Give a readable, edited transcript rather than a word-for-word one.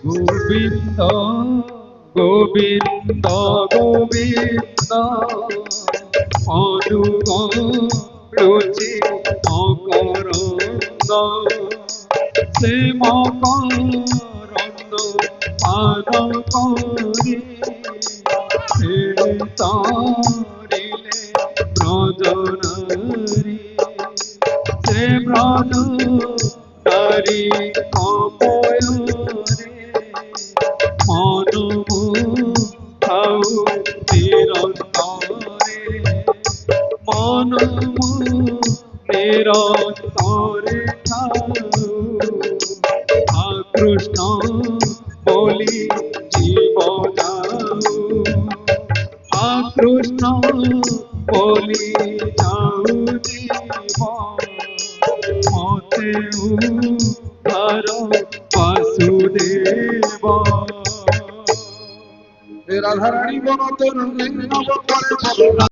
গোবিন্দ গোবিন্দ গোবিন্দ অনুগম রুচি মকরন্দ সে মকরন্দ পান করি তারিলে ব্রজনারী সে ব্রজ নারী অপয়রে মনমু খাও নিরন্তরে মনমু নিরন্তরে খাও কৃষ্ণ বলি জীব যাও কৃষ্ণ বলি যাও জীব মতে উদ্ধার বাসুদেব। রাধারানী বন তরুণ